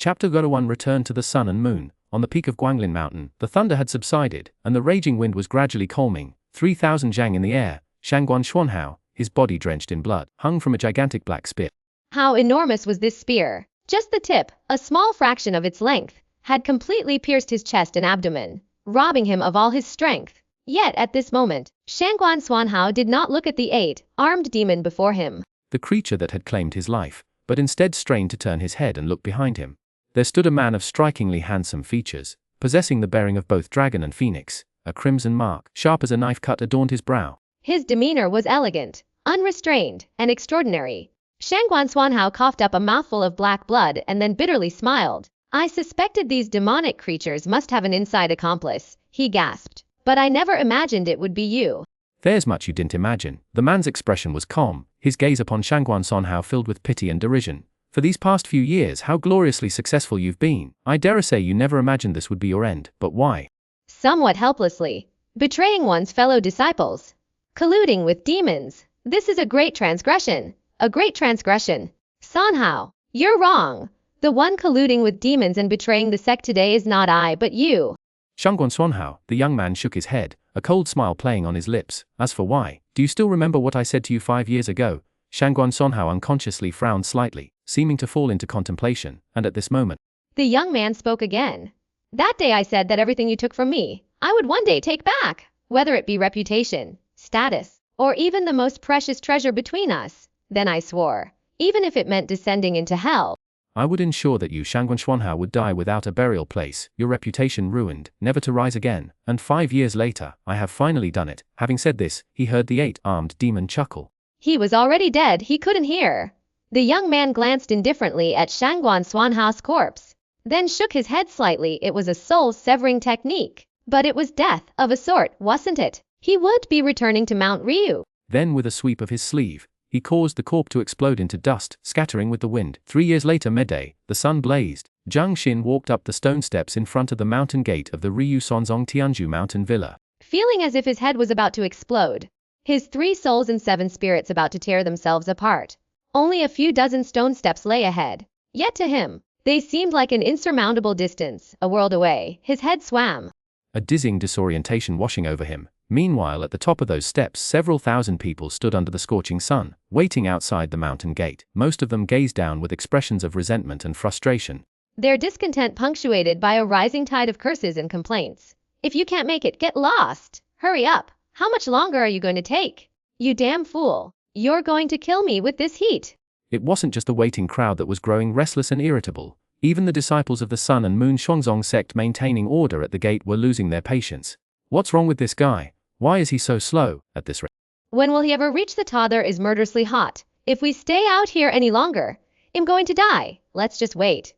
Chapter 1 returned to the sun and moon. On the peak of Guanglin Mountain, the thunder had subsided, and the raging wind was gradually calming. 3,000 zhang in the air, Shangguan Xuanhao, his body drenched in blood, hung from a gigantic black spear. How enormous was this spear? Just the tip, a small fraction of its length, had completely pierced his chest and abdomen, robbing him of all his strength. Yet at this moment, Shangguan Xuanhao did not look at the 8-armed demon before him, the creature that had claimed his life, but instead strained to turn his head and look behind him. There stood a man of strikingly handsome features, possessing the bearing of both dragon and phoenix. A crimson mark, sharp as a knife cut, adorned his brow. His demeanor was elegant, unrestrained, and extraordinary. Shangguan Xuanhao coughed up a mouthful of black blood and then bitterly smiled. I suspected these demonic creatures must have an inside accomplice, he gasped. But I never imagined it would be you. There's much you didn't imagine. The man's expression was calm, his gaze upon Shangguan Xuanhao filled with pity and derision. For these past few years, how gloriously successful you've been. I dare say you never imagined this would be your end, but why? Somewhat helplessly. Betraying one's fellow disciples. Colluding with demons. This is a great transgression. A great transgression. Xuanhao, you're wrong. The one colluding with demons and betraying the sect today is not I but you. Shangguan Xuanhao, the young man shook his head, a cold smile playing on his lips. As for why, do you still remember what I said to you 5 years ago? Shangguan Xuanhao unconsciously frowned slightly, seeming to fall into contemplation, and at this moment, the young man spoke again. That day I said that everything you took from me, I would one day take back, whether it be reputation, status, or even the most precious treasure between us. Then I swore, even if it meant descending into hell, I would ensure that you, Shangguan Xuanhao, would die without a burial place, your reputation ruined, never to rise again, and 5 years later, I have finally done it. Having said this, he heard the 8-armed demon chuckle. He was already dead, he couldn't hear. The young man glanced indifferently at Shangguan Xuanhao's corpse, then shook his head slightly. It was a soul-severing technique, but it was death, of a sort, wasn't it? He would be returning to Mount Riyue. Then with a sweep of his sleeve, he caused the corpse to explode into dust, scattering with the wind. 3 years later, midday, the sun blazed. Zhang Xin walked up the stone steps in front of the mountain gate of the Riyue Xuanzong Tianzhu Mountain villa, feeling as if his head was about to explode. His 3 souls and 7 spirits about to tear themselves apart. Only a few dozen stone steps lay ahead. Yet to him, they seemed like an insurmountable distance, a world away. His head swam, a dizzying disorientation washing over him. Meanwhile, at the top of those steps, several thousand people stood under the scorching sun, waiting outside the mountain gate. Most of them gazed down with expressions of resentment and frustration, their discontent punctuated by a rising tide of curses and complaints. If you can't make it, get lost. Hurry up. How much longer are you going to take? You damn fool. You're going to kill me with this heat. It wasn't just the waiting crowd that was growing restless and irritable. Even the disciples of the Sun and Moon Xuanzong sect maintaining order at the gate were losing their patience. What's wrong with this guy? Why is he so slow at this rate? When will he ever reach the top? There is murderously hot. If we stay out here any longer, I'm going to die. Let's just wait.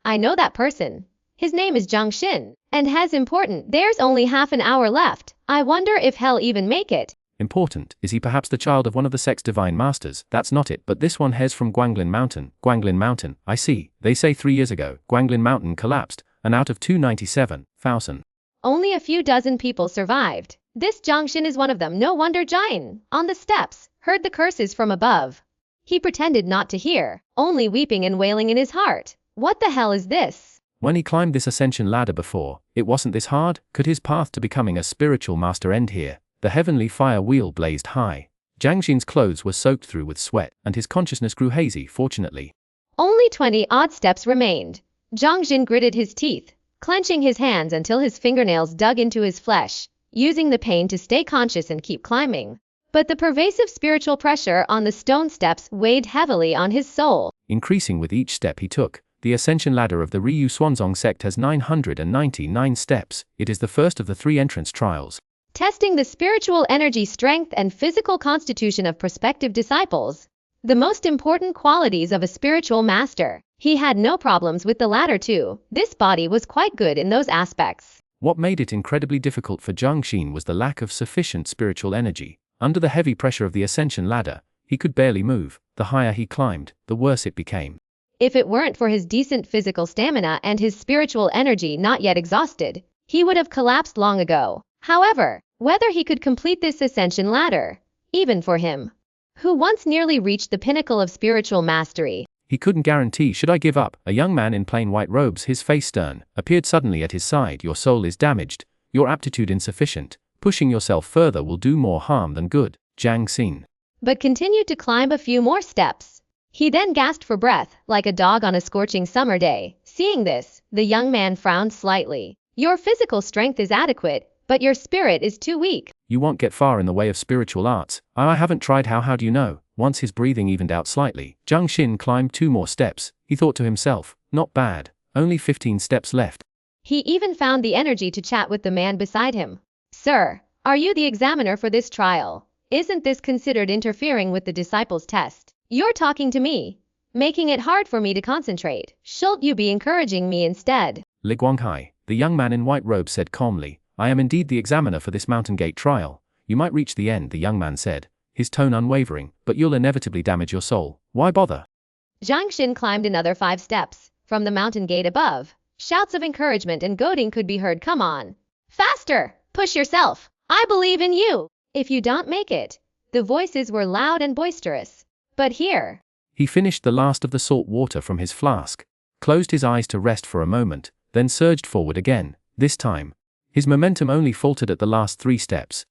I know that person. His name is Zhang Xin, and has important. There's only half an hour left. I wonder if he'll even make it. Important? Is he perhaps the child of one of the sect's divine masters? That's not it, but this one hails from Guanglin Mountain. Guanglin Mountain, I see. They say 3 years ago, Guanglin Mountain collapsed, and out of 297,000. Only a few dozen people survived. This Zhang Xin is one of them. No wonder Jian, on the steps, heard the curses from above. He pretended not to hear, only weeping and wailing in his heart. What the hell is this? When he climbed this ascension ladder before, it wasn't this hard. Could his path to becoming a spiritual master end here? The heavenly fire wheel blazed high. Zhang Xin's clothes were soaked through with sweat, and his consciousness grew hazy. Fortunately, only 20-odd steps remained. Zhang Xin gritted his teeth, clenching his hands until his fingernails dug into his flesh, using the pain to stay conscious and keep climbing. But the pervasive spiritual pressure on the stone steps weighed heavily on his soul, increasing with each step he took. The ascension ladder of the Riyue Xuanzong sect has 999 steps. It is the first of the 3 entrance trials, testing the spiritual energy, strength, and physical constitution of prospective disciples. The most important qualities of a spiritual master. He had no problems with the latter too. This body was quite good in those aspects. What made it incredibly difficult for Zhang Xin was the lack of sufficient spiritual energy. Under the heavy pressure of the ascension ladder, he could barely move. The higher he climbed, the worse it became. If it weren't for his decent physical stamina and his spiritual energy not yet exhausted, he would have collapsed long ago. However, whether he could complete this ascension ladder, even for him, who once nearly reached the pinnacle of spiritual mastery, He couldn't guarantee. Should I give up? A young man in plain white robes, his face stern, appeared suddenly at his side. Your soul is damaged, your aptitude insufficient. Pushing yourself further will do more harm than good. Zhang Xin. But continued to climb a few more steps. He then gasped for breath, like a dog on a scorching summer day. Seeing this, the young man frowned slightly. Your physical strength is adequate, but your spirit is too weak. You won't get far in the way of spiritual arts. I haven't tried. How do you know? Once his breathing evened out slightly, Zhang Xin climbed 2 more steps. He thought to himself, not bad, only 15 steps left. He even found the energy to chat with the man beside him. Sir, are you the examiner for this trial? Isn't this considered interfering with the disciples' test? You're talking to me, making it hard for me to concentrate. Shouldn't you be encouraging me instead? Li Guanghai, the young man in white robe, said calmly, I am indeed the examiner for this mountain gate trial. You might reach the end, the young man said, his tone unwavering, but you'll inevitably damage your soul. Why bother? Zhang Xin climbed another 5 steps. From the mountain gate above, shouts of encouragement and goading could be heard. Come on. Faster! Push yourself! I believe in you! If you don't make it. The voices were loud and boisterous. But here. He finished the last of the salt water from his flask, closed his eyes to rest for a moment, then surged forward again. This time, his momentum only faltered at the last 3 steps.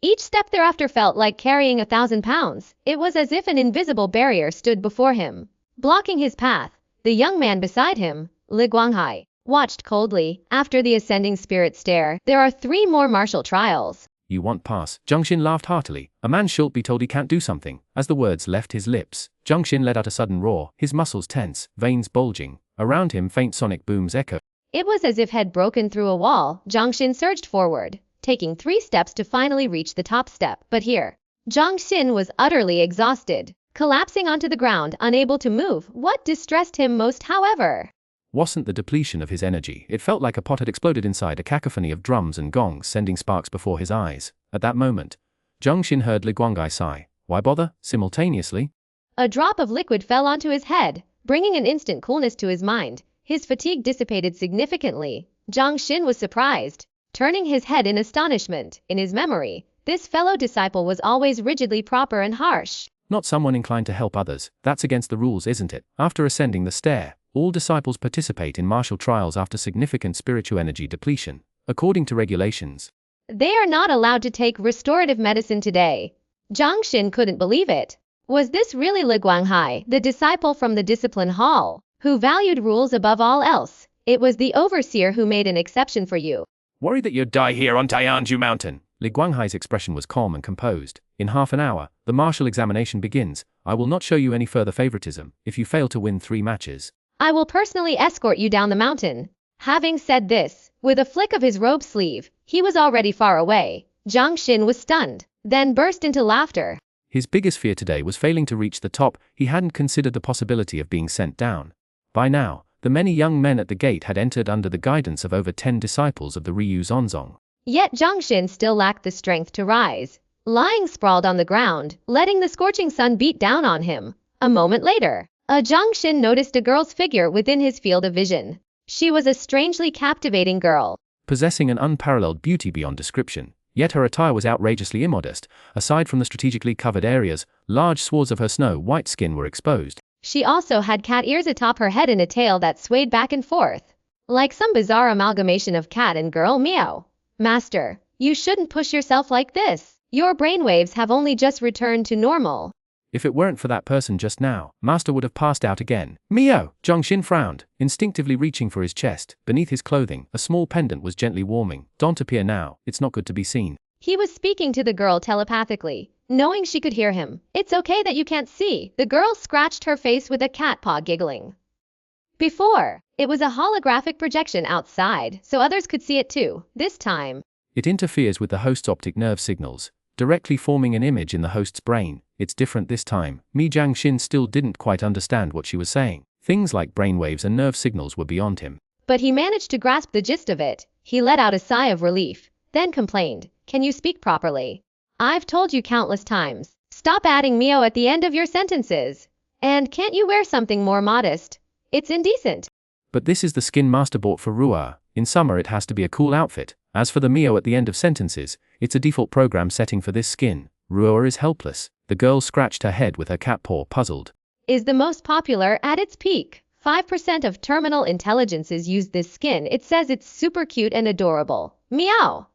Each step thereafter felt like carrying 1,000 pounds. It was as if an invisible barrier stood before him, blocking his path. The young man beside him, Li Guanghai, watched coldly. After the ascending spirit stare, there are 3 more martial trials. You won't pass. Zhang Xin laughed heartily. A man shouldn't be told he can't do something. As the words left his lips, Zhang Xin let out a sudden roar, his muscles tense, veins bulging. Around him faint sonic booms echoed. It was as if had broken through a wall. Zhang Xin surged forward, taking 3 steps to finally reach the top step. But here, Zhang Xin was utterly exhausted, collapsing onto the ground, unable to move. What distressed him most, however, wasn't the depletion of his energy. It felt like a pot had exploded inside, a cacophony of drums and gongs sending sparks before his eyes. At that moment, Zhang Xin heard Li Guanghai sigh. Why bother? Simultaneously, a drop of liquid fell onto his head, bringing an instant coolness to his mind. His fatigue dissipated significantly. Zhang Xin was surprised, turning his head in astonishment. In his memory, this fellow disciple was always rigidly proper and harsh. Not someone inclined to help others. That's against the rules, isn't it? After ascending the stair, all disciples participate in martial trials after significant spiritual energy depletion, according to regulations. They are not allowed to take restorative medicine today. Zhang Xin couldn't believe it. Was this really Li Guanghai, the disciple from the discipline hall, who valued rules above all else? It was the overseer who made an exception for you. Worried that you'd die here on Tianzhu Mountain? Li Guanghai's expression was calm and composed. In half an hour, the martial examination begins. I will not show you any further favoritism if you fail to win 3 matches. I will personally escort you down the mountain. Having said this, with a flick of his robe sleeve, he was already far away. Zhang Xin was stunned, then burst into laughter. His biggest fear today was failing to reach the top. He hadn't considered the possibility of being sent down. By now, the many young men at the gate had entered under the guidance of over 10 disciples of the Riyue Xuanzong. Yet Zhang Xin still lacked the strength to rise, lying sprawled on the ground, letting the scorching sun beat down on him. A moment later, Zhang Xin noticed a girl's figure within his field of vision. She was a strangely captivating girl, possessing an unparalleled beauty beyond description. Yet her attire was outrageously immodest. Aside from the strategically covered areas, large swaths of her snow-white skin were exposed. She also had cat ears atop her head and a tail that swayed back and forth, like some bizarre amalgamation of cat and girl. Meow. Master, you shouldn't push yourself like this. Your brainwaves have only just returned to normal. If it weren't for that person just now, Master would have passed out again. Meow! Zhang Xin frowned, instinctively reaching for his chest. Beneath his clothing, a small pendant was gently warming. Don't appear now, it's not good to be seen. He was speaking to the girl telepathically, knowing she could hear him. It's okay that you can't see. The girl scratched her face with a cat paw, giggling. Before, it was a holographic projection outside, so others could see it too. This time, it interferes with the host's optic nerve signals, directly forming an image in the host's brain. It's different this time. Zhang Xin still didn't quite understand what she was saying. Things like brainwaves and nerve signals were beyond him. But he managed to grasp the gist of it. He let out a sigh of relief, then complained, "Can you speak properly? I've told you countless times. Stop adding meow at the end of your sentences. And can't you wear something more modest? It's indecent." But this is the skin Master bought for Riyue. In summer it has to be a cool outfit. As for the meow at the end of sentences, it's a default program setting for this skin. Riyue is helpless. The girl scratched her head with her cat paw, puzzled. is the most popular at its peak. 5% of terminal intelligences use this skin. It says it's super cute and adorable. Meow.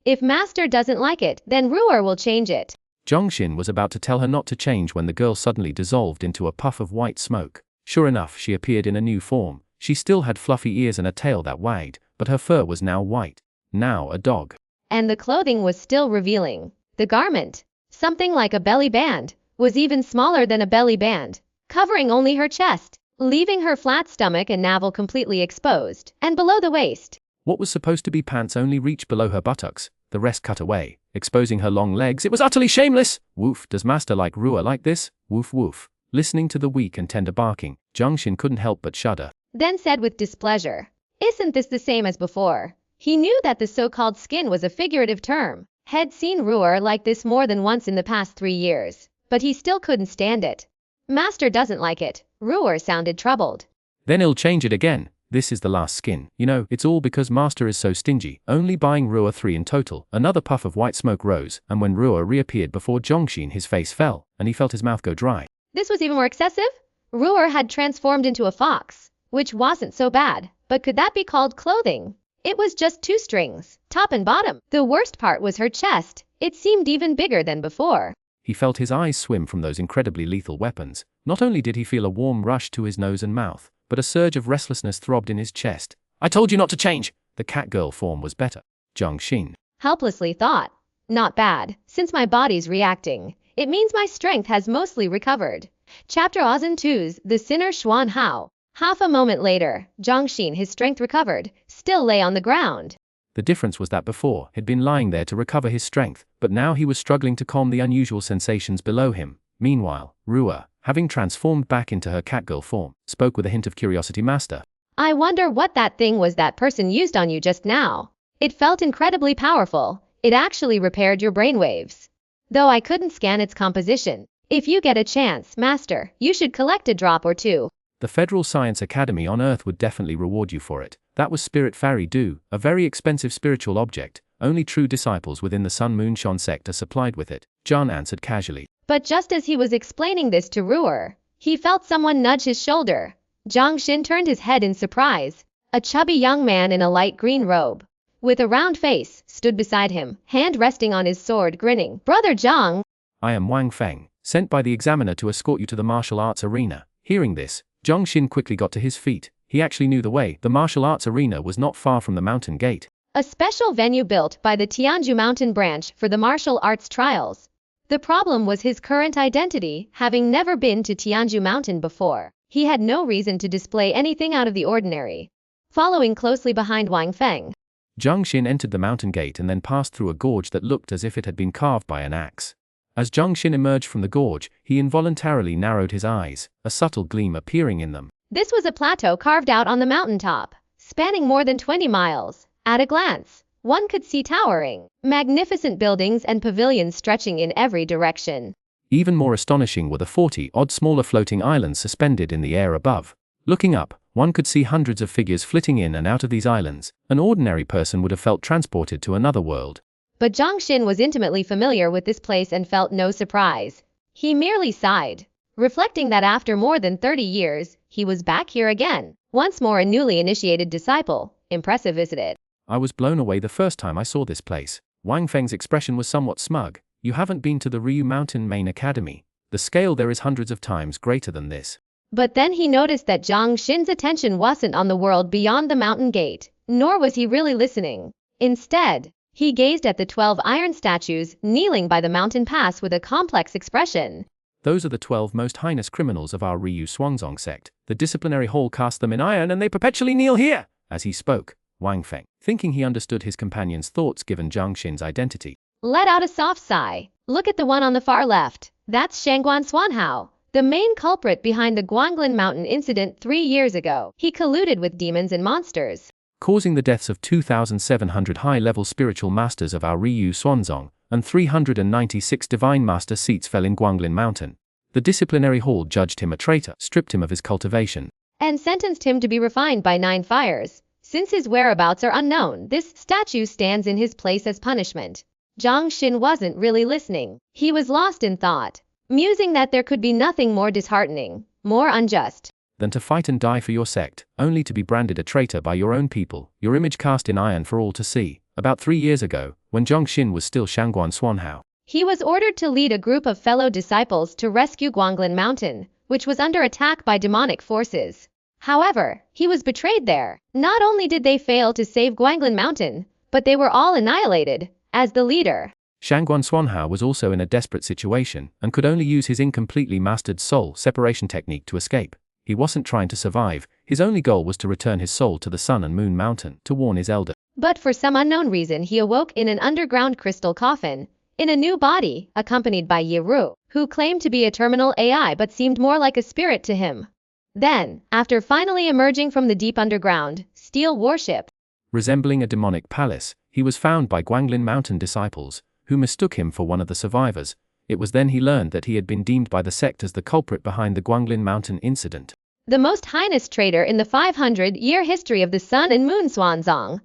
If Master doesn't like it, then Riyue will change it. Zhang Xin was about to tell her not to change when the girl suddenly dissolved into a puff of white smoke. Sure enough, she appeared in a new form. She still had fluffy ears and a tail that wagged, but her fur was now white. Now a dog. And the clothing was still revealing. The garment, something like a belly band, was even smaller than a belly band, covering only her chest, leaving her flat stomach and navel completely exposed, and below the waist. What was supposed to be pants only reached below her buttocks, the rest cut away, exposing her long legs. It was utterly shameless! Woof, does Master like Riyue like this? Woof woof. Listening to the weak and tender barking, Zhang Xin couldn't help but shudder. Then said with displeasure, "Isn't this the same as before?" He knew that the so-called skin was a figurative term, had seen Riyue like this more than once in the past 3 years, but he still couldn't stand it. Master doesn't like it. Riyue sounded troubled. Then he'll change it again. This is the last skin. You know, it's all because Master is so stingy, only buying Riyue 3 in total. Another puff of white smoke rose, and when Riyue reappeared before Zhang Xin, his face fell, and he felt his mouth go dry. This was even more excessive. Riyue had transformed into a fox, which wasn't so bad, but could that be called clothing? It was just 2 strings, top and bottom. The worst part was her chest. It seemed even bigger than before. He felt his eyes swim from those incredibly lethal weapons. Not only did he feel a warm rush to his nose and mouth, but a surge of restlessness throbbed in his chest. I told you not to change! The catgirl form was better. Zhang Xin helplessly thought. Not bad, since my body's reacting. It means my strength has mostly recovered. Chapter Ozan 2's The Sinner Xuanhao. Half a moment later, Zhang Xin, his strength recovered, still lay on the ground. The difference was that before, he'd been lying there to recover his strength, but now he was struggling to calm the unusual sensations below him. Meanwhile, Riyue, having transformed back into her catgirl form, spoke with a hint of curiosity. Master, I wonder what that thing was that person used on you just now. It felt incredibly powerful. It actually repaired your brainwaves. Though I couldn't scan its composition. If you get a chance, Master, you should collect a drop or 2. The Federal Science Academy on Earth would definitely reward you for it. That was Spirit Fairy Do, a very expensive spiritual object. Only true disciples within the Sun Moon Shan sect are supplied with it, Zhan answered casually. But just as he was explaining this to Riyue, he felt someone nudge his shoulder. Zhang Xin turned his head in surprise. A chubby young man in a light green robe, with a round face, stood beside him, hand resting on his sword, grinning. Brother Zhang! I am Wang Feng, sent by the examiner to escort you to the martial arts arena. Hearing this, Zhang Xin quickly got to his feet. He actually knew the way. The martial arts arena was not far from the mountain gate. A special venue built by the Tianzhu Mountain branch for the martial arts trials. The problem was his current identity. Having never been to Tianzhu Mountain before, he had no reason to display anything out of the ordinary. Following closely behind Wang Feng, Zhang Xin entered the mountain gate and then passed through a gorge that looked as if it had been carved by an axe. As Zhang Xin emerged from the gorge, he involuntarily narrowed his eyes, a subtle gleam appearing in them. This was a plateau carved out on the mountaintop, spanning more than 20 miles. At a glance, one could see towering, magnificent buildings and pavilions stretching in every direction. Even more astonishing were the 40-odd smaller floating islands suspended in the air above. Looking up, one could see hundreds of figures flitting in and out of these islands. An ordinary person would have felt transported to another world. But Zhang Xin was intimately familiar with this place and felt no surprise. He merely sighed, reflecting that after more than 30 years, he was back here again, once more a newly initiated disciple. Impressive, isn't it? I was blown away the first time I saw this place. Wang Feng's expression was somewhat smug. You haven't been to the Riyue Mountain main academy. The scale there is hundreds of times greater than this. But then he noticed that Zhang Xin's attention wasn't on the world beyond the mountain gate, nor was he really listening. Instead, he gazed at the 12 iron statues kneeling by the mountain pass with a complex expression. Those are the 12 most heinous criminals of our Riyue Xuanzong sect. The disciplinary hall cast them in iron and they perpetually kneel here. As he spoke, Wang Feng, thinking he understood his companion's thoughts given Zhang Xin's identity, let out a soft sigh. Look at the one on the far left. That's Shangguan Xuanhao, the main culprit behind the Guanglin Mountain incident 3 years ago. He colluded with demons and monsters, causing the deaths of 2,700 high-level spiritual masters of our Riyue Xuanzong, and 396 divine master seats fell in Guanglin Mountain. The disciplinary hall judged him a traitor, stripped him of his cultivation, and sentenced him to be refined by 9 fires. Since his whereabouts are unknown, this statue stands in his place as punishment. Zhang Xin wasn't really listening. He was lost in thought. musing that there could be nothing more disheartening, more unjust, than to fight and die for your sect, only to be branded a traitor by your own people, your image cast in iron for all to see. About 3 years ago, when Zhang Xin was still Shangguan Xuanhao, he was ordered to lead a group of fellow disciples to rescue Guanglin Mountain, which was under attack by demonic forces. However, he was betrayed there. Not only did they fail to save Guanglin Mountain, but they were all annihilated. As the leader, Shangguan Xuanhao was also in a desperate situation and could only use his incompletely mastered soul separation technique to escape. He wasn't trying to survive, his only goal was to return his soul to the Sun and Moon Mountain to warn his elder. But for some unknown reason he awoke in an underground crystal coffin, in a new body, accompanied by Riyue, who claimed to be a terminal AI but seemed more like a spirit to him. Then, after finally emerging from the deep underground, steel warship, resembling a demonic palace, he was found by Guanglin Mountain disciples, who mistook him for one of the survivors. It was then he learned that he had been deemed by the sect as the culprit behind the Guanglin Mountain incident. The most heinous traitor in the 500-year history of the Sun and Moon Xuanzong.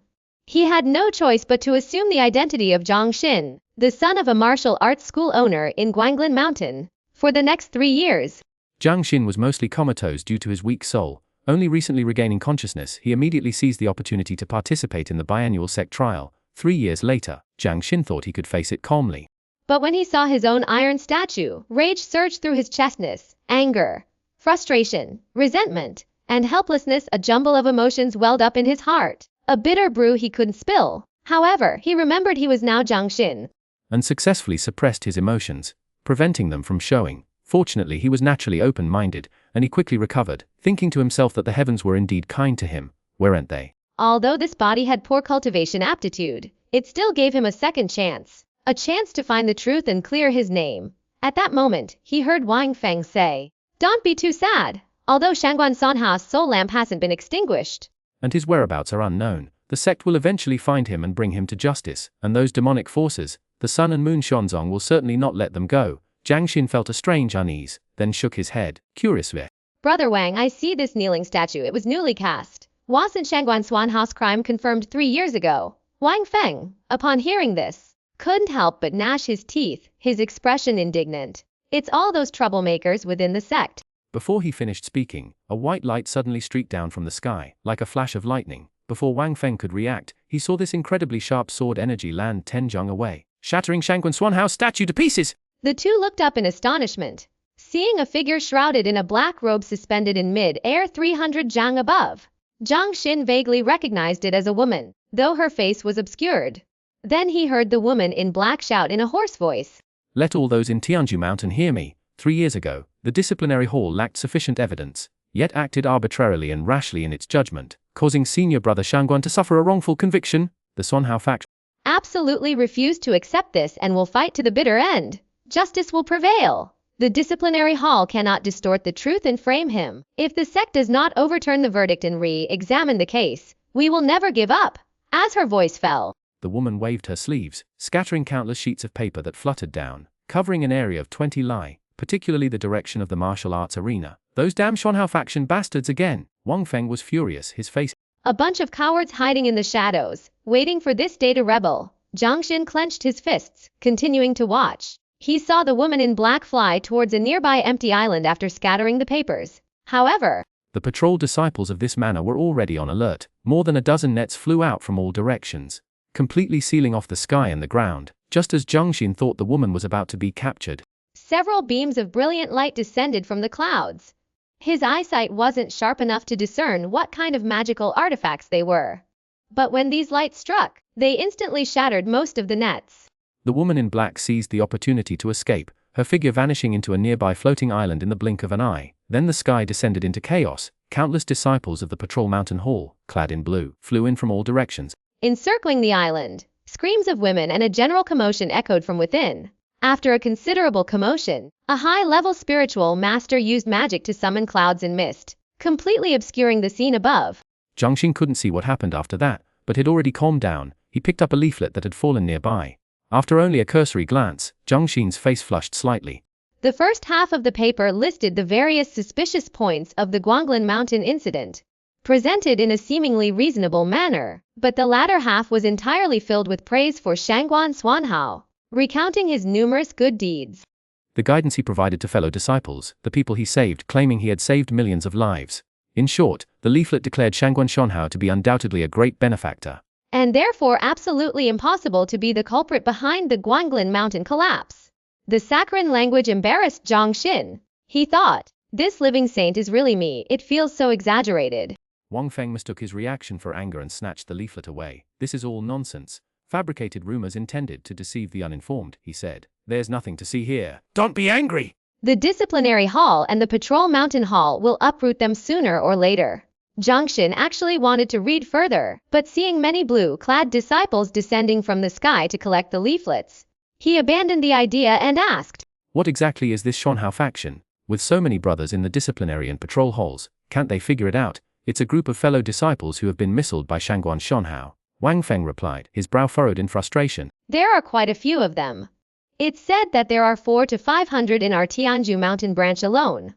He had no choice but to assume the identity of Zhang Xin, the son of a martial arts school owner in Guanglin Mountain, for the next 3 years. Zhang Xin was mostly comatose due to his weak soul. Only recently regaining consciousness, he immediately seized the opportunity to participate in the biannual sect trial. 3 years later, Zhang Xin thought he could face it calmly. But when he saw his own iron statue, rage surged through his chestness. Anger, frustration, resentment, and helplessness, a jumble of emotions welled up in his heart. A bitter brew he couldn't spill. However, he remembered he was now Zhang Xin, and successfully suppressed his emotions, preventing them from showing. Fortunately, he was naturally open-minded, and he quickly recovered, thinking to himself that the heavens were indeed kind to him. Weren't they? Although this body had poor cultivation aptitude, it still gave him a second chance. A chance to find the truth and clear his name. At that moment, he heard Wang Feng say, "Don't be too sad. Although Shangguan Xuanhao's soul lamp hasn't been extinguished, and his whereabouts are unknown, the sect will eventually find him and bring him to justice, and those demonic forces, the Sun and Moon Xuanzong, will certainly not let them go." Zhang Xin felt a strange unease, then shook his head, curiously. "Brother Wang, I see this kneeling statue. It was newly cast. Wasn't Shangguan Xuanhao's crime confirmed 3 years ago?" Wang Feng, upon hearing this, couldn't help but gnash his teeth, his expression indignant. "It's all those troublemakers within the sect." Before he finished speaking, a white light suddenly streaked down from the sky, like a flash of lightning. Before Wang Feng could react, he saw this incredibly sharp sword energy land 10 zhang away, shattering Shangguan Xuanhao's statue to pieces. The two looked up in astonishment, seeing a figure shrouded in a black robe suspended in mid-air 300 zhang above. Zhang Xin vaguely recognized it as a woman, though her face was obscured. Then he heard the woman in black shout in a hoarse voice, "Let all those in Tianzhu Mountain hear me. 3 years ago, the disciplinary hall lacked sufficient evidence, yet acted arbitrarily and rashly in its judgment, causing senior brother Shangguan to suffer a wrongful conviction. The Xuanhao faction absolutely refused to accept this and will fight to the bitter end. Justice will prevail. The disciplinary hall cannot distort the truth and frame him. If the sect does not overturn the verdict and re-examine the case, we will never give up." As her voice fell, the woman waved her sleeves, scattering countless sheets of paper that fluttered down, covering an area of 20 li, particularly the direction of the martial arts arena. "Those damn Xuanhao faction bastards again!" Wang Feng was furious, his face a bunch of cowards hiding in the shadows, waiting for this day to rebel. Zhang Xin clenched his fists, continuing to watch. He saw the woman in black fly towards a nearby empty island after scattering the papers. However, the patrol disciples of this manor were already on alert. More than a dozen nets flew out from all directions, completely sealing off the sky and the ground, just as Zhang Xin thought the woman was about to be captured. Several beams of brilliant light descended from the clouds. His eyesight wasn't sharp enough to discern what kind of magical artifacts they were. But when these lights struck, they instantly shattered most of the nets. The woman in black seized the opportunity to escape, her figure vanishing into a nearby floating island in the blink of an eye. Then the sky descended into chaos. Countless disciples of the patrol mountain hall, clad in blue, flew in from all directions. Encircling the island, screams of women and a general commotion echoed from within. After a considerable commotion, a high-level spiritual master used magic to summon clouds and mist, completely obscuring the scene above. Zhang Xin couldn't see what happened after that, but had already calmed down. He picked up a leaflet that had fallen nearby. After only a cursory glance, Zhang Xin's face flushed slightly. The first half of the paper listed the various suspicious points of the Guanglin Mountain incident, presented in a seemingly reasonable manner, but the latter half was entirely filled with praise for Shangguan Xuanhao, recounting his numerous good deeds. the guidance he provided to fellow disciples, the people he saved, claiming he had saved millions of lives. In short, the leaflet declared Shangguan Xuanhao to be undoubtedly a great benefactor, and therefore absolutely impossible to be the culprit behind the Guanglin Mountain collapse. The saccharine language embarrassed Zhang Xin. He thought, this living saint is really me, it feels so exaggerated. Wang Feng mistook his reaction for anger and snatched the leaflet away. This is all nonsense. Fabricated rumors intended to deceive the uninformed, he said. There's nothing to see here. Don't be angry! The disciplinary hall and the patrol mountain hall will uproot them sooner or later. Zhang Xin actually wanted to read further, but seeing many blue-clad disciples descending from the sky to collect the leaflets, he abandoned the idea and asked, what exactly is this Xuanhao faction? With so many brothers in the disciplinary and patrol halls, can't they figure it out? It's a group of fellow disciples who have been missiled by Shangguan Xuanhao. Wang Feng replied, his brow furrowed in frustration. There are quite a few of them. It's said that there are 400 to 500 in our Tianzhu Mountain branch alone.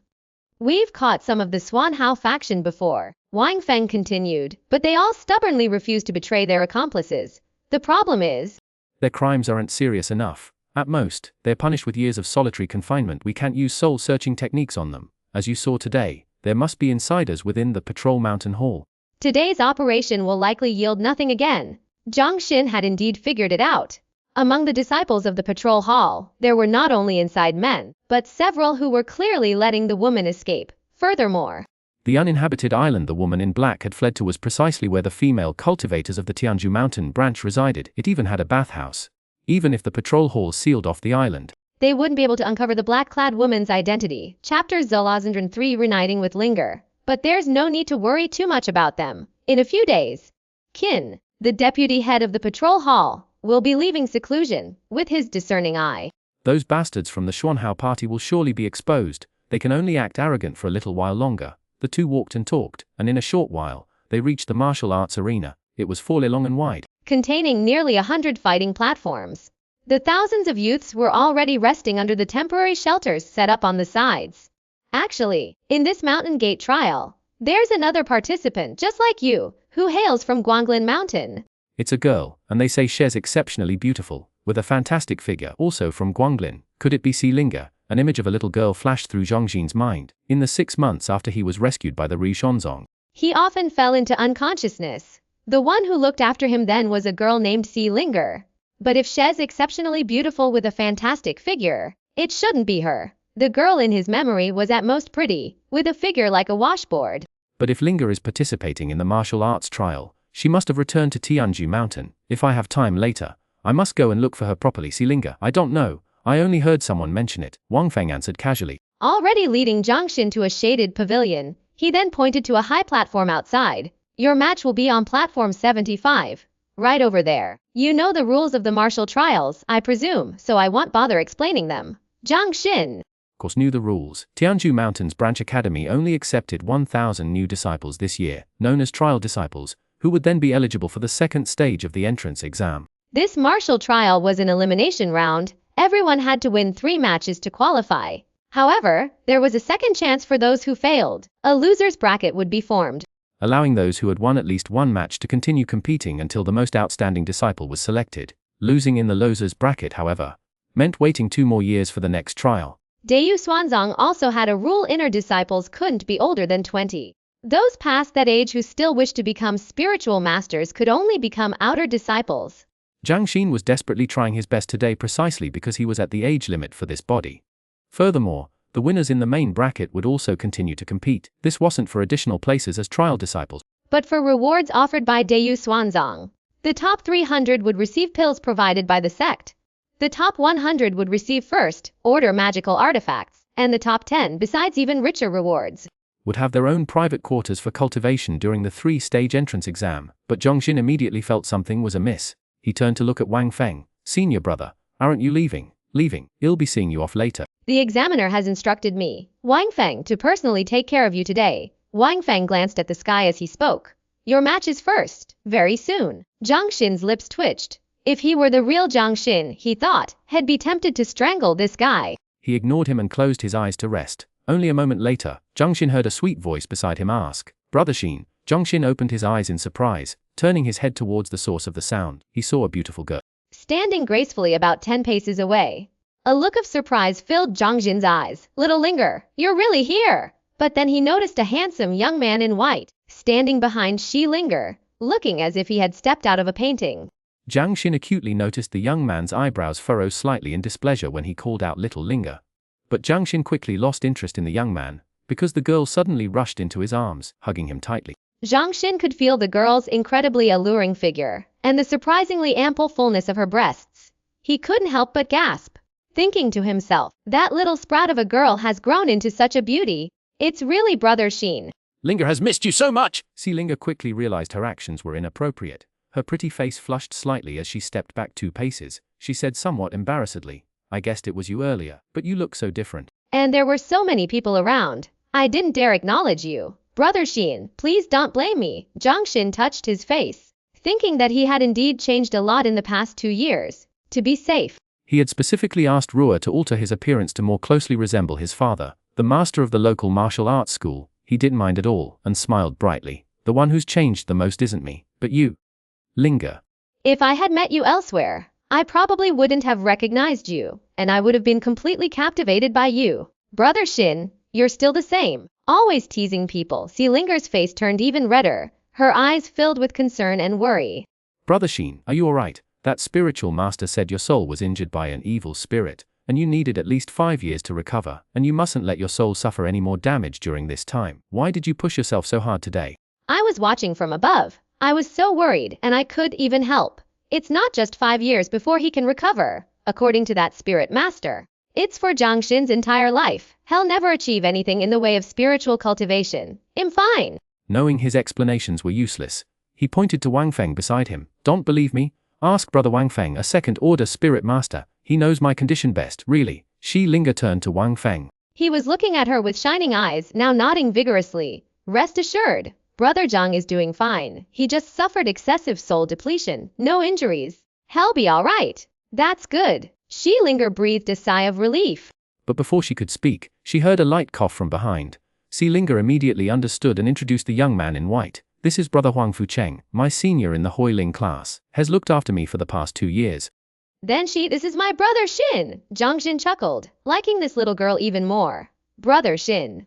We've caught some of the Xuanhao faction before, Wang Feng continued, but they all stubbornly refuse to betray their accomplices. The problem is, their crimes aren't serious enough. At most, they're punished with years of solitary confinement. We can't use soul-searching techniques on them. As you saw today, there must be insiders within the patrol mountain hall. Today's operation will likely yield nothing again. Zhang Xin had indeed figured it out. Among the disciples of the patrol hall, there were not only inside men, but several who were clearly letting the woman escape. Furthermore, the uninhabited island the woman in black had fled to was precisely where the female cultivators of the Tianzhu Mountain branch resided. It even had a bathhouse. Even if the patrol hall sealed off the island, they wouldn't be able to uncover the black-clad woman's identity. Chapter 3 Reuniting with Linger. But there's no need to worry too much about them. In a few days, Qin, the deputy head of the patrol hall, will be leaving seclusion, with his discerning eye. Those bastards from the Xuanhao party will surely be exposed. They can only act arrogant for a little while longer. The two walked and talked, and in a short while, they reached the martial arts arena. It was 4 li long and wide, containing nearly 100 fighting platforms. The thousands of youths were already resting under the temporary shelters set up on the sides. Actually, in this mountain gate trial, there's another participant just like you, who hails from Guanglin Mountain. It's a girl, and they say she's exceptionally beautiful, with a fantastic figure, also from Guanglin. Could it be Linger? An image of a little girl flashed through Zhang Xin's mind. In the 6 months after he was rescued by the Riyue Xuanzong, he often fell into unconsciousness. The one who looked after him then was a girl named Linger. But if she's exceptionally beautiful with a fantastic figure, it shouldn't be her. The girl in his memory was at most pretty, with a figure like a washboard. But if Linger is participating in the martial arts trial, she must have returned to Tianzhu Mountain. If I have time later, I must go and look for her properly. Linger, I don't know. I only heard someone mention it, Wang Feng answered casually. Already leading Zhang Xin to a shaded pavilion, he then pointed to a high platform outside. Your match will be on platform 75. Right over there. You know the rules of the martial trials, I presume, so I won't bother explaining them. Zhang Xin, of course, knew the rules. Tianzhu Mountain's branch academy only accepted 1,000 new disciples this year, known as trial disciples, who would then be eligible for the second stage of the entrance exam. This martial trial was an elimination round. Everyone had to win 3 matches to qualify. However, there was a second chance for those who failed. A loser's bracket would be formed, allowing those who had won at least 1 match to continue competing until the most outstanding disciple was selected. Losing in the loser's bracket, however, meant waiting 2 more years for the next trial. Riyue Xuanzong also had a rule: inner disciples couldn't be older than 20. Those past that age who still wished to become spiritual masters could only become outer disciples. Zhang Xin was desperately trying his best today precisely because he was at the age limit for this body. Furthermore, the winners in the main bracket would also continue to compete. This wasn't for additional places as trial disciples, but for rewards offered by Riyue Xuanzong. The top 300 would receive pills provided by the sect. The top 100 would receive first order magical artifacts, and the top 10, besides even richer rewards, would have their own private quarters for cultivation during the 3-stage entrance exam. But Zhang Xin immediately felt something was amiss. He turned to look at Wang Feng. Senior brother, aren't you leaving? Leaving. I'll be seeing you off later. The examiner has instructed me, Wang Feng, to personally take care of you today. Wang Feng glanced at the sky as he spoke. Your match is first, very soon. Zhang Xin's lips twitched. If he were the real Zhang Xin, he thought, he'd be tempted to strangle this guy. He ignored him and closed his eyes to rest. Only a moment later, Zhang Xin heard a sweet voice beside him ask, Brother Xin. Zhang Xin opened his eyes in surprise. Turning his head towards the source of the sound, he saw a beautiful girl, standing gracefully about 10 paces away. A look of surprise filled Zhang Xin's eyes. Little Linger, you're really here! But then he noticed a handsome young man in white, standing behind Shi Linger, looking as if he had stepped out of a painting. Zhang Xin acutely noticed the young man's eyebrows furrow slightly in displeasure when he called out Little Linger. But Zhang Xin quickly lost interest in the young man, because the girl suddenly rushed into his arms, hugging him tightly. Zhang Xin could feel the girl's incredibly alluring figure, and the surprisingly ample fullness of her breasts. He couldn't help but gasp, thinking to himself, that little sprout of a girl has grown into such a beauty. It's really Brother Xin. Linger has missed you so much! Si Linger quickly realized her actions were inappropriate. Her pretty face flushed slightly as she stepped back 2 paces. She said somewhat embarrassedly, I guessed it was you earlier, but you look so different. And there were so many people around. I didn't dare acknowledge you. Brother Xin, please don't blame me. Zhang Xin touched his face, thinking that he had indeed changed a lot in the past 2 years. To be safe, he had specifically asked Riyue to alter his appearance to more closely resemble his father, the master of the local martial arts school. He didn't mind at all, and smiled brightly. The one who's changed the most isn't me, but you. Linger. If I had met you elsewhere, I probably wouldn't have recognized you, and I would have been completely captivated by you. Brother Xin, you're still the same, always teasing people. Si Linger's face turned even redder, her eyes filled with concern and worry. Brother Xin, are you alright? That spiritual master said your soul was injured by an evil spirit, and you needed at least 5 years to recover, and you mustn't let your soul suffer any more damage during this time. Why did you push yourself so hard today? I was watching from above. I was so worried, and I could even help. It's not just 5 years before he can recover, according to that spirit master. It's for Zhang Xin's entire life. He'll never achieve anything in the way of spiritual cultivation. I'm fine. Knowing his explanations were useless, he pointed to Wang Feng beside him. Don't believe me? Ask Brother Wang Feng, a second-order spirit master. He knows my condition best, really. Shi Linger turned to Wang Feng. He was looking at her with shining eyes, now nodding vigorously. Rest assured, Brother Zhang is doing fine. He just suffered excessive soul depletion. No injuries. He'll be all right. That's good. Shi Linger breathed a sigh of relief. But before she could speak, she heard a light cough from behind. Si Linger immediately understood and introduced the young man in white. This is Brother Huang Fucheng, my senior in the Huiling class. Has looked after me for the past 2 years. Then this is my Brother Xin. Zhang Xin chuckled, liking this little girl even more. Brother Xin.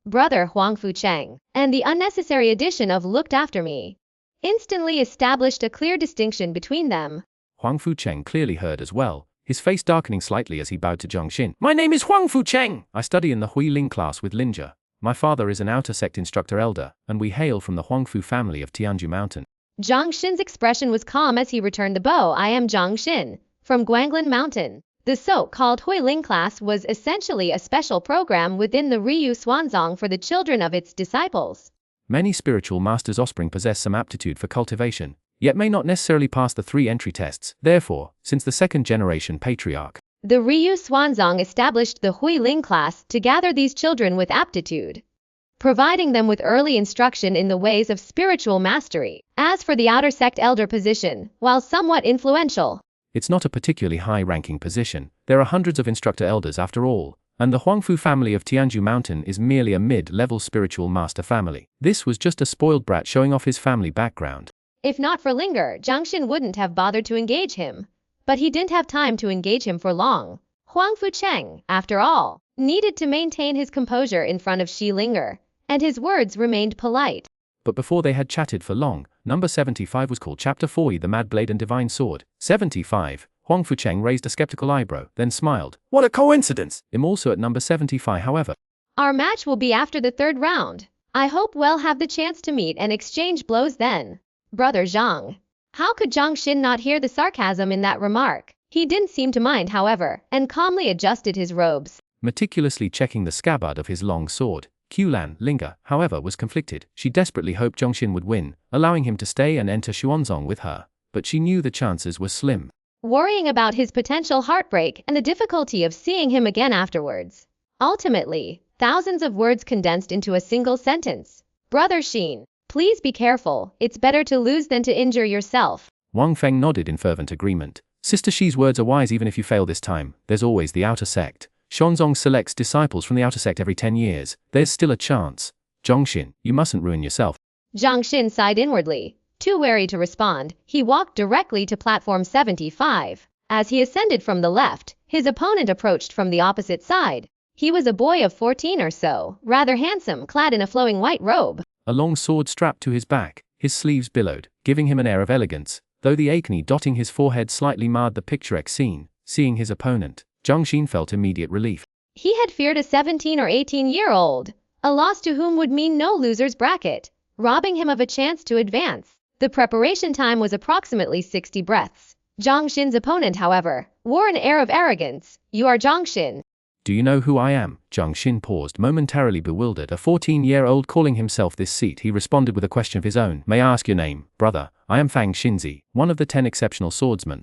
Brother Huang Fucheng. And the unnecessary addition of looked after me instantly established a clear distinction between them. Huang Fucheng clearly heard as well, his face darkening slightly as he bowed to Zhang Xin. My name is Huang Fucheng. I study in the Huiling class with Linger. My father is an outer sect instructor elder, and we hail from the Huangfu family of Tianzhu Mountain. Zhang Xin's expression was calm as he returned the bow. I am Zhang Xin, from Guanglin Mountain. The so-called Huiling class was essentially a special program within the Riyue Xuanzong for the children of its disciples. Many spiritual masters' offspring possess some aptitude for cultivation, yet may not necessarily pass the 3 entry tests. Therefore, since the second-generation patriarch, the Riyue Xuanzong established the Huiling class to gather these children with aptitude, providing them with early instruction in the ways of spiritual mastery. As for the outer sect elder position, while somewhat influential, it's not a particularly high-ranking position. There are hundreds of instructor elders after all, and the Huangfu family of Tianzhu Mountain is merely a mid-level spiritual master family. This was just a spoiled brat showing off his family background. If not for Linger, Zhang Xin wouldn't have bothered to engage him. But he didn't have time to engage him for long. Huang Fucheng, after all, needed to maintain his composure in front of Shi Linger, and his words remained polite. But before they had chatted for long, number 75 was called Chapter 40, The Mad Blade and Divine Sword. 75. Huang Fucheng raised a skeptical eyebrow, then smiled. What a coincidence! I'm also at number 75, however. Our match will be after the 3rd round. I hope we'll have the chance to meet and exchange blows then. Brother Zhang. How could Zhang Xin not hear the sarcasm in that remark? He didn't seem to mind, however, and calmly adjusted his robes, meticulously checking the scabbard of his long sword. Qulan, Linger, however, was conflicted. She desperately hoped Zhang Xin would win, allowing him to stay and enter Xuanzong with her, but she knew the chances were slim. Worrying about his potential heartbreak and the difficulty of seeing him again afterwards. Ultimately, thousands of words condensed into a single sentence. Brother Xin, please be careful. It's better to lose than to injure yourself. Wang Feng nodded in fervent agreement. Sister Shi's words are wise. Even if you fail this time, there's always the outer sect. Xuanzong selects disciples from the outer sect every 10 years. There's still a chance. Zhang Xin, you mustn't ruin yourself. Zhang Xin sighed inwardly. Too wary to respond, he walked directly to platform 75. As he ascended from the left, His opponent approached from the opposite side. He was a boy of 14 or so, rather handsome, clad in a flowing white robe. A long sword strapped to his back, his sleeves billowed, giving him an air of elegance, though the acne dotting his forehead slightly marred the picturesque scene. Seeing his opponent, Zhang Xin felt immediate relief. He had feared a 17 or 18-year-old, a loss to whom would mean no loser's bracket, robbing him of a chance to advance. The preparation time was approximately 60 breaths. Zhang Xin's opponent, however, wore an air of arrogance. "You are Zhang Xin." "Do you know who I am?" Zhang Xin paused, momentarily bewildered. A 14-year-old calling himself this seat, he responded with a question of his own. "May I ask your name, brother?" "I am Fang Xinzi, one of the 10 exceptional swordsmen."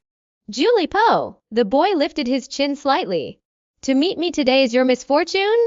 "Julie Po." The boy lifted his chin slightly. "To meet me today is your misfortune?"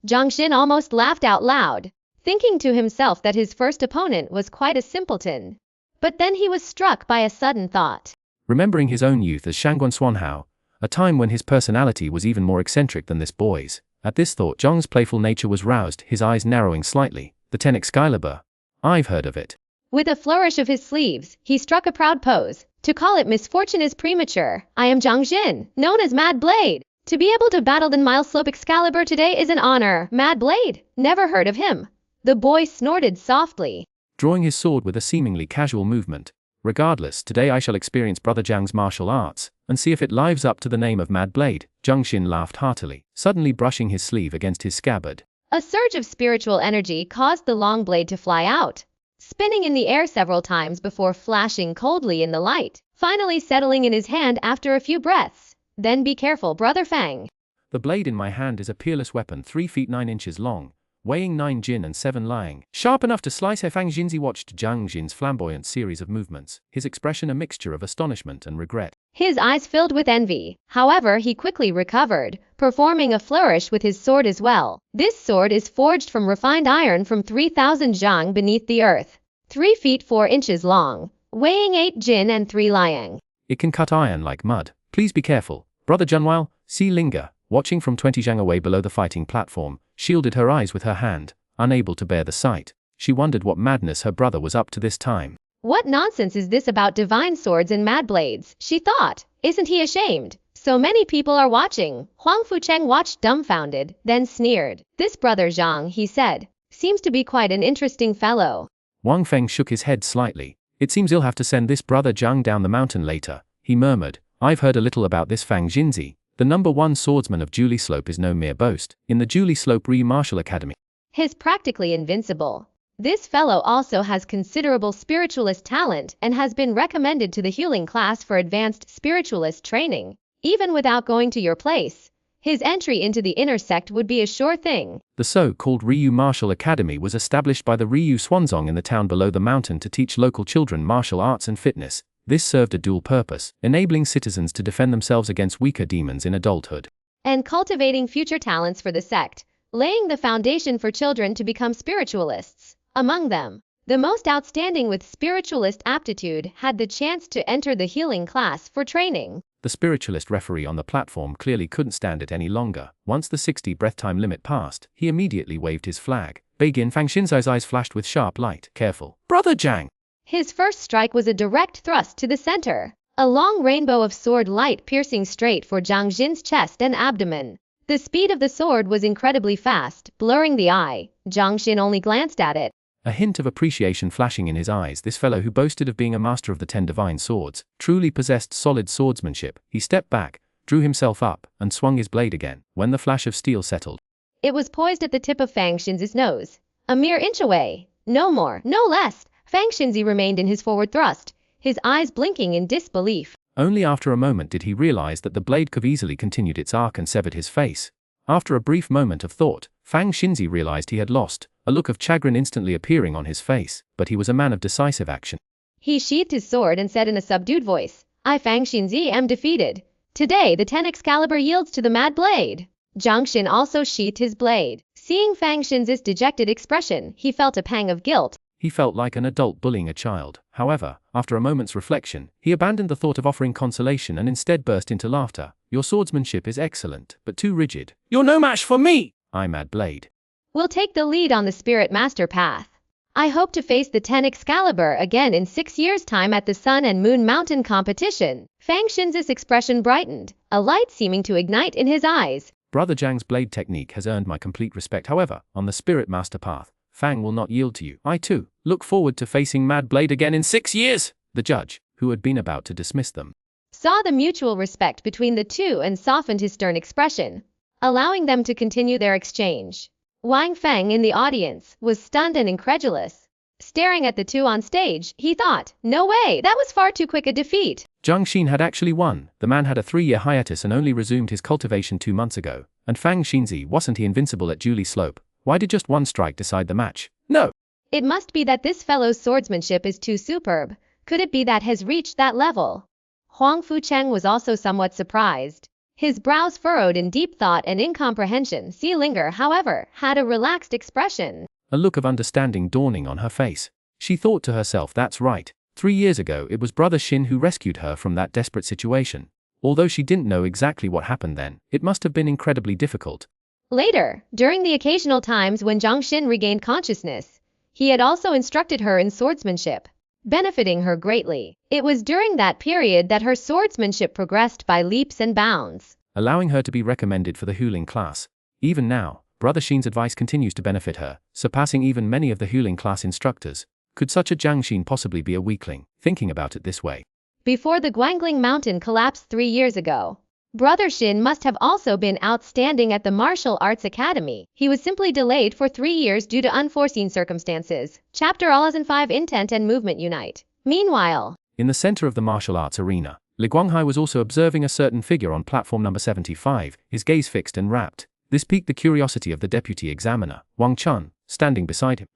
Zhang Xin almost laughed out loud, thinking to himself that his first opponent was quite a simpleton. But then he was struck by a sudden thought. Remembering his own youth as Shangguan Xuanhao, a time when his personality was even more eccentric than this boy's. At this thought, Zhang's playful nature was roused, his eyes narrowing slightly. "The 10 Excalibur? I've heard of it." With a flourish of his sleeves, he struck a proud pose. "To call it misfortune is premature. I am Zhang Xin, known as Mad Blade. To be able to battle the Mileslope Excalibur today is an honor." "Mad Blade? Never heard of him." The boy snorted softly, drawing his sword with a seemingly casual movement. "Regardless, today I shall experience Brother Zhang's martial arts, and see if it lives up to the name of Mad Blade." Zhang Xin laughed heartily, suddenly brushing his sleeve against his scabbard. A surge of spiritual energy caused the long blade to fly out, spinning in the air several times before flashing coldly in the light, finally settling in his hand after a few breaths. "Then be careful, Brother Fang." "The blade in my hand is a peerless weapon, 3 feet 9 inches long, weighing 9 jin and 7 liang, sharp enough to slice." Fang Xinzi watched Zhang Xin's flamboyant series of movements, his expression a mixture of astonishment and regret. His eyes filled with envy. However, he quickly recovered, performing a flourish with his sword as well. "This sword is forged from refined iron from 3,000 zhang beneath the earth, 3 feet 4 inches long, weighing 8 jin and 3 liang. It can cut iron like mud. Please be careful, Brother Zhenhuao." Si Linga, watching from 20 zhang away below the fighting platform, shielded her eyes with her hand, unable to bear the sight. She wondered what madness her brother was up to this time. "What nonsense is this about divine swords and mad blades?" she thought. "Isn't he ashamed? So many people are watching." Huang Fucheng watched dumbfounded, then sneered. "This Brother Zhang," he said, "seems to be quite an interesting fellow." Wang Feng shook his head slightly. "It seems he'll have to send this Brother Zhang down the mountain later," he murmured. "I've heard a little about this Fang Xinzi. The #1 swordsman of Julie Slope is no mere boast. In the Julie Slope Riyue Martial Academy, He's practically invincible. This fellow also has considerable spiritualist talent and has been recommended to the healing class for advanced spiritualist training. Even without going to your place, his entry into the inner sect would be a sure thing." The so-called Riyue Martial Academy was established by the Riyue Xuanzong in the town below the mountain to teach local children martial arts and fitness. This served a dual purpose, enabling citizens to defend themselves against weaker demons in adulthood, and cultivating future talents for the sect, laying the foundation for children to become spiritualists. Among them, the most outstanding with spiritualist aptitude had the chance to enter the healing class for training. The spiritualist referee on the platform clearly couldn't stand it any longer. Once the 60 breath time limit passed, he immediately waved his flag. Begin. Fang Xinzi's eyes flashed with sharp light. "Careful, Brother Zhang." His first strike was a direct thrust to the center, a long rainbow of sword light piercing straight for Zhang Xin's chest and abdomen. The speed of the sword was incredibly fast, blurring the eye. Zhang Xin only glanced at it, a hint of appreciation flashing in his eyes. This fellow who boasted of being a master of the 10 divine swords, truly possessed solid swordsmanship. He stepped back, drew himself up, and swung his blade again. When the flash of steel settled, it was poised at the tip of Fang Xinzi's nose, a mere inch away. No more, no less. Fang Xinzi remained in his forward thrust, his eyes blinking in disbelief. Only after a moment did he realize that the blade could easily continued its arc and severed his face. After a brief moment of thought, Fang Xinzi realized he had lost, a look of chagrin instantly appearing on his face, but he was a man of decisive action. He sheathed his sword and said in a subdued voice, "I, Fang Xinzi, am defeated. Today the 10 Excalibur yields to the Mad Blade." Zhang Xin also sheathed his blade. Seeing Fang Xinzi's dejected expression, he felt a pang of guilt. He felt like an adult bullying a child. However, after a moment's reflection, he abandoned the thought of offering consolation and instead burst into laughter. "Your swordsmanship is excellent, but too rigid. You're no match for me, I Mad Blade." "We'll take the lead on the Spirit Master path. I hope to face the 10 Excalibur again in 6 years' time at the Sun and Moon Mountain competition." Fang Xinzi's expression brightened, a light seeming to ignite in his eyes. Brother Zhang's blade technique has earned my complete respect. However, on the spirit master path, Fang will not yield to you. I too look forward to facing Mad Blade again in 6 years. The judge, who had been about to dismiss them, Saw the mutual respect between the two and softened his stern expression, allowing them to continue their exchange. Wang Feng in the audience was stunned and incredulous. Staring at the two on stage, he thought, no way, that was far too quick a defeat. Zhang Xin had actually won. The man had a 3-year hiatus and only resumed his cultivation 2 months ago. And Fang Xinzi, wasn't he invincible at Julie Slope? Why did just one strike decide the match? No! It must be that this fellow's swordsmanship is too superb. Could it be that has reached that level? Huang Fucheng was also somewhat surprised. His brows furrowed in deep thought and incomprehension. Si Linger, however, had a relaxed expression. A look of understanding dawning on her face. She thought to herself, that's right. 3 years ago it was Brother Xin who rescued her from that desperate situation. Although she didn't know exactly what happened then, it must have been incredibly difficult. Later, during the occasional times when Zhang Xin regained consciousness, he had also instructed her in swordsmanship, benefiting her greatly. It was during that period that her swordsmanship progressed by leaps and bounds, allowing her to be recommended for the Huling class. Even now, Brother Xin's advice continues to benefit her, surpassing even many of the Huling class instructors. Could such a Zhang Xin possibly be a weakling? Thinking about it this way. Before the Guanglin Mountain collapsed 3 years ago, Brother Xin must have also been outstanding at the Martial Arts Academy. He was simply delayed for 3 years due to unforeseen circumstances. Chapter 5 Intent and Movement Unite. Meanwhile, in the center of the martial arts arena, Li Guanghai was also observing a certain figure on platform number 75, his gaze fixed and rapt. This piqued the curiosity of the deputy examiner, Wang Chun, standing beside him.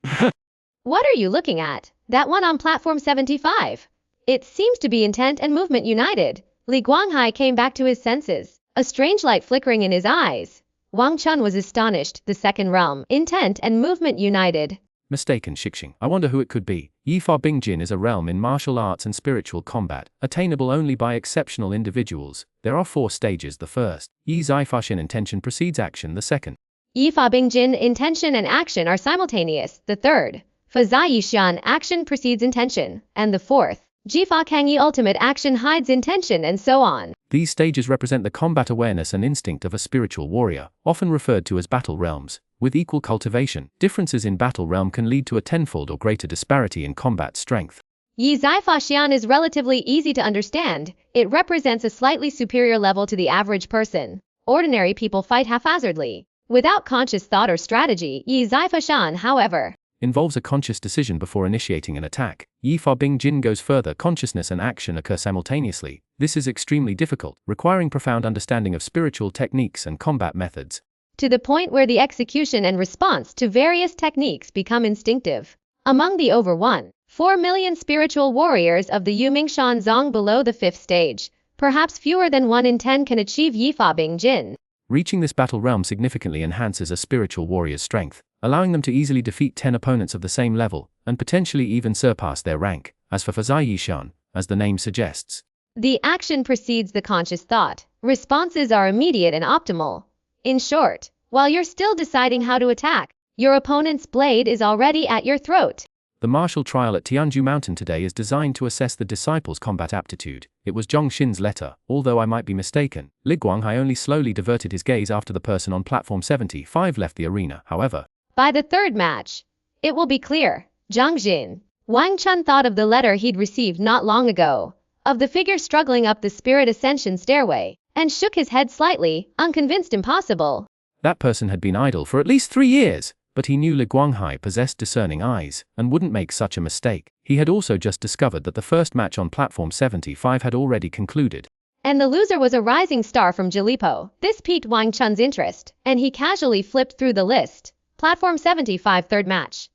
What are you looking at? That one on platform 75. It seems to be Intent and Movement United. Li Guanghai came back to his senses, a strange light flickering in his eyes. Wang Chun was astonished. The second realm, Intent and Movement United. Mistaken Shixing. I wonder who it could be. Yifa Bingjin is a realm in martial arts and spiritual combat, attainable only by exceptional individuals. There are 4 stages. The first, Yi Zai Fashin intention precedes action. The second, Yifa Bingjin intention and action are simultaneous. The third, Fa Zai Yishan action precedes intention. And the fourth, Jifa Kangyi ultimate action hides intention, and so on. These stages represent the combat awareness and instinct of a spiritual warrior, often referred to as battle realms. With equal cultivation, differences in battle realm can lead to a tenfold or greater disparity in combat strength. Yi Zai Fa Xian is relatively easy to understand. It represents a slightly superior level to the average person. Ordinary people fight haphazardly, without conscious thought or strategy. Yi Zai Fa Xian, however, involves a conscious decision before initiating an attack. Yi Fa Bing Jin goes further. Consciousness and action occur simultaneously. This is extremely difficult, requiring profound understanding of spiritual techniques and combat methods, to the point where the execution and response to various techniques become instinctive. Among the over 1.4 million spiritual warriors of the Yuming Xuanzong below the 5th stage, perhaps fewer than 1 in 10 can achieve Yi Fa Bing Jin. Reaching this battle realm significantly enhances a spiritual warrior's strength, allowing them to easily defeat 10 opponents of the same level, and potentially even surpass their rank. As for Fazai Yishan, as the name suggests, the action precedes the conscious thought. Responses are immediate and optimal. In short, while you're still deciding how to attack, your opponent's blade is already at your throat. The martial trial at Tianzhu Mountain today is designed to assess the disciples' combat aptitude. It was Zhang Xin's letter, although I might be mistaken. Li Guanghai only slowly diverted his gaze after the person on platform 75 left the arena. However, by the third match, it will be clear. Zhang Xin. Wang Chun thought of the letter he'd received not long ago, of the figure struggling up the spirit ascension stairway, and shook his head slightly, unconvinced. Impossible. That person had been idle for at least 3 years. But he knew Li Guanghai possessed discerning eyes, and wouldn't make such a mistake. He had also just discovered that the first match on platform 75 had already concluded, and the loser was a rising star from Jilipo. This piqued Wang Chun's interest, and he casually flipped through the list. Platform 75 third match.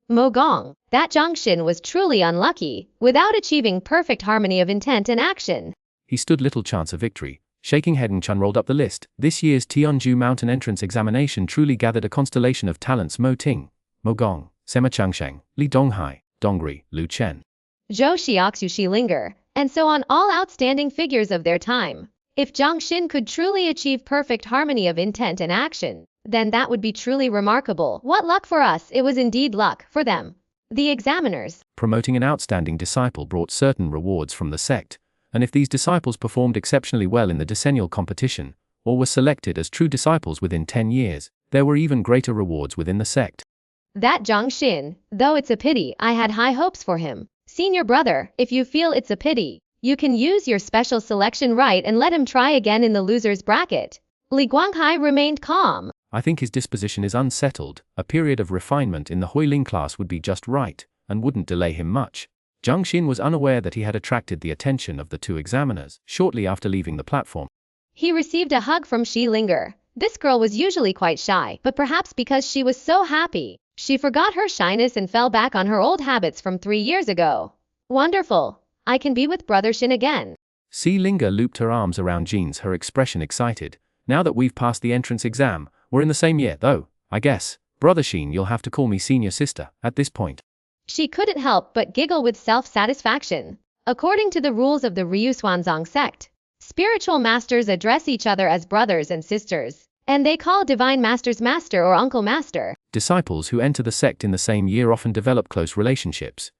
Mo Gong. That Zhang Xin was truly unlucky, without achieving perfect harmony of intent and action. He stood little chance of victory. Shaking head, and Chun rolled up the list. This year's Tianzhu Mountain entrance examination truly gathered a constellation of talents: Mo Ting, Mo Gong, Sema Changsheng, Li Donghai, Dongri, Lu Chen, Zhou Xiaoxu Xilinger, and so on, all outstanding figures of their time. If Zhang Xin could truly achieve perfect harmony of intent and action, then that would be truly remarkable. What luck for us! It was indeed luck for them. The examiners, promoting an outstanding disciple, brought certain rewards from the sect, and if these disciples performed exceptionally well in the decennial competition, or were selected as true disciples within 10 years, there were even greater rewards within the sect. That Zhang Xin, though it's a pity, I had high hopes for him. Senior brother, if you feel it's a pity, you can use your special selection right and let him try again in the loser's bracket. Li Guanghai remained calm. I think his disposition is unsettled. A period of refinement in the Huiling class would be just right, and wouldn't delay him much. Zhang Xin was unaware that he had attracted the attention of the two examiners shortly after leaving the platform. He received a hug from Xi Linger. This girl was usually quite shy, but perhaps because she was so happy, she forgot her shyness and fell back on her old habits from 3 years ago. Wonderful. I can be with Brother Xin again. Xi Linger looped her arms around Jean's, her expression excited. Now that we've passed the entrance exam, we're in the same year, though, I guess. Brother Xin, you'll have to call me senior sister at this point. She couldn't help but giggle with self-satisfaction. According to the rules of the Riyue Xuanzong sect, spiritual masters address each other as brothers and sisters, and they call divine masters master or uncle master. Disciples who enter the sect in the same year often develop close relationships,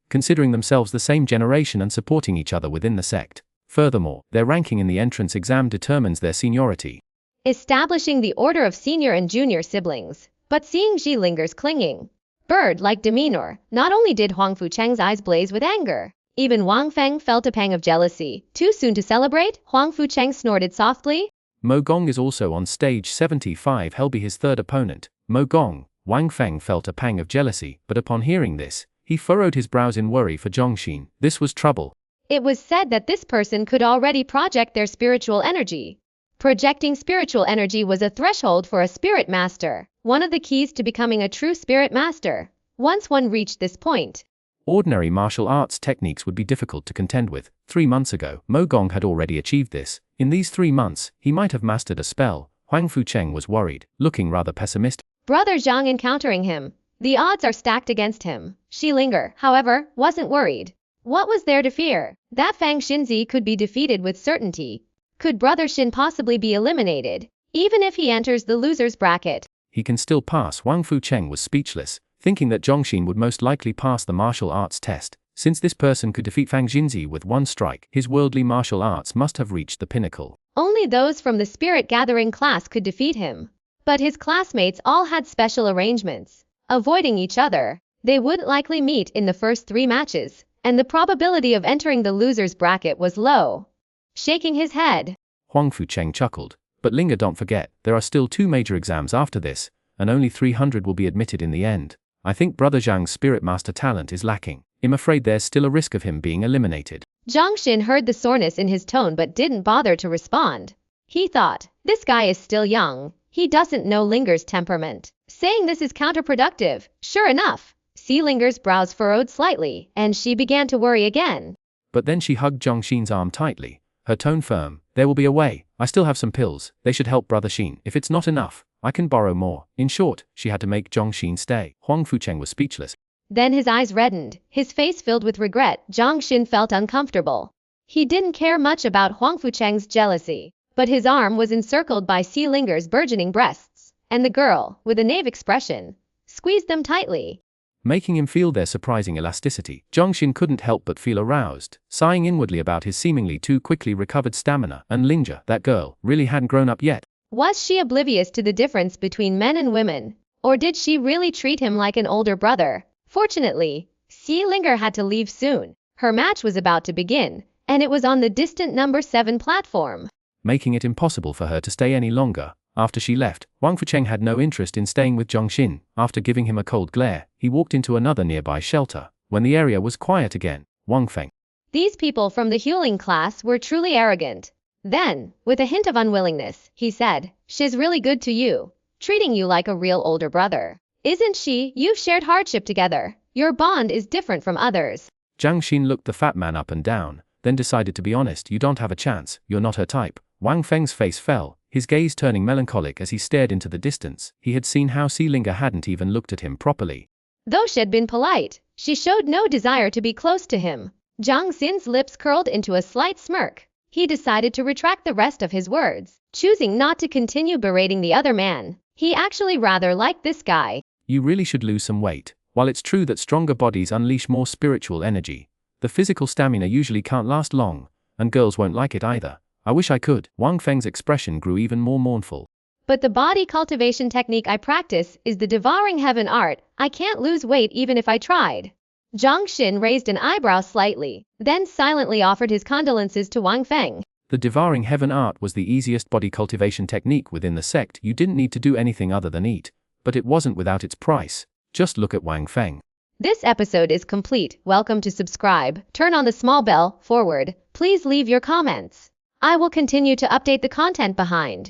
considering themselves the same generation and supporting each other within the sect. Furthermore, their ranking in the entrance exam determines their seniority, establishing the order of senior and junior siblings. But seeing Xi Linger's clinging, bird-like demeanor, not only did Huang Fucheng's eyes blaze with anger, even Wang Feng felt a pang of jealousy. Too soon to celebrate? Huang Fucheng snorted softly. Mo Gong is also on stage 75. He'll be his third opponent. Mo Gong. Wang Feng felt a pang of jealousy, but upon hearing this, he furrowed his brows in worry for Zhang Xin. This was trouble. It was said that this person could already project their spiritual energy. Projecting spiritual energy was a threshold for a spirit master, one of the keys to becoming a true spirit master. Once one reached this point, ordinary martial arts techniques would be difficult to contend with. 3 months ago, Mo Gong had already achieved this. In these 3 months, he might have mastered a spell. Huang Fucheng was worried, looking rather pessimistic. Brother Zhang encountering him. The odds are stacked against him. Xi Linger, however, wasn't worried. What was there to fear? That Fang Xinzi could be defeated with certainty. Could Brother Xin possibly be eliminated, even if he enters the loser's bracket? He can still pass. Wang Fucheng was speechless, thinking that Zhang Xin would most likely pass the martial arts test. Since this person could defeat Fang Xinzi with one strike, his worldly martial arts must have reached the pinnacle. Only those from the spirit gathering class could defeat him. But his classmates all had special arrangements. Avoiding each other, they wouldn't likely meet in the first 3 matches, and the probability of entering the loser's bracket was low. Shaking his head, Huang Fucheng chuckled. But Linger, don't forget, there are still 2 major exams after this, and only 300 will be admitted in the end. I think Brother Zhang's spirit master talent is lacking. I'm afraid there's still a risk of him being eliminated. Zhang Xin heard the soreness in his tone but didn't bother to respond. He thought, this guy is still young. He doesn't know Linger's temperament. Saying this is counterproductive. Sure enough, Xi Linger's brows furrowed slightly, and she began to worry again. But then she hugged Zhang Xin's arm tightly, her tone firm. There will be a way. I still have some pills. They should help Brother Xin. If it's not enough, I can borrow more. In short, she had to make Zhang Xin stay. Huang Fucheng was speechless. Then his eyes reddened, his face filled with regret. Zhang Xin felt uncomfortable. He didn't care much about Huang Fucheng's jealousy, but his arm was encircled by Xi Linger's burgeoning breasts, and the girl, with a naive expression, squeezed them tightly, making him feel their surprising elasticity. Zhang Xin couldn't help but feel aroused, sighing inwardly about his seemingly too quickly recovered stamina. And Linger, that girl, really hadn't grown up yet. Was she oblivious to the difference between men and women? Or did she really treat him like an older brother? Fortunately, Xi Linger had to leave soon. Her match was about to begin, and it was on the distant number 7 platform, making it impossible for her to stay any longer. After she left, Huang Fucheng had no interest in staying with Zhang Xin. After giving him a cold glare, he walked into another nearby shelter. When the area was quiet again, Wang Feng. These people from the Huling class were truly arrogant. Then, with a hint of unwillingness, he said, she's really good to you, treating you like a real older brother. Isn't she? You've shared hardship together. Your bond is different from others. Zhang Xin looked the fat man up and down, then decided to be honest. You don't have a chance. You're not her type. Wang Feng's face fell, his gaze turning melancholic as he stared into the distance. He had seen how Xi Linger hadn't even looked at him properly. Though she had been polite, she showed no desire to be close to him. Zhang Xin's lips curled into a slight smirk. He decided to retract the rest of his words, choosing not to continue berating the other man. He actually rather liked this guy. You really should lose some weight. While it's true that stronger bodies unleash more spiritual energy, the physical stamina usually can't last long, and girls won't like it either. I wish I could. Wang Feng's expression grew even more mournful. But the body cultivation technique I practice is the devouring heaven art. I can't lose weight even if I tried. Zhang Xin raised an eyebrow slightly, then silently offered his condolences to Wang Feng. The devouring heaven art was the easiest body cultivation technique within the sect. You didn't need to do anything other than eat. But it wasn't without its price. Just look at Wang Feng. This episode is complete. Welcome to subscribe. Turn on the small bell. Forward. Please leave your comments. I will continue to update the content behind.